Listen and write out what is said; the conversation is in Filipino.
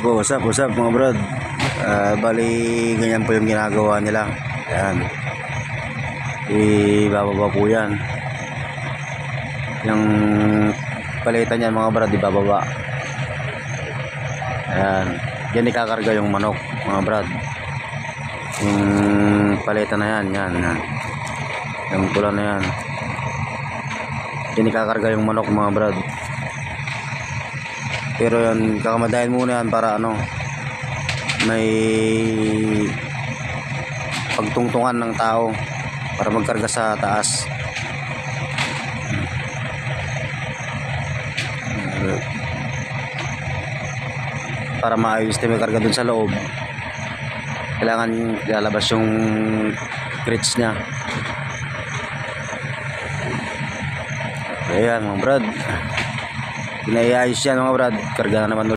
Usap mga brad. Bali ganyan po yung ginagawa nila. Ayan. Ibababa po yan. Yung palitan yan mga brad, ibababa. Ayan. Yan ikakarga yung manok mga brad. Yung palitan na yan. Yan. Yung pula na yan. Yan ikakarga yung manok mga brad. Pero yan, kakamadayan muna yan para ano, may pagtungtungan ng tao para magkarga sa taas. Para maayos tayo may karga dun sa loob, kailangan lalabas yung crates nya. Ayan mga brad, pinaiayos yan mga brad, karga na naman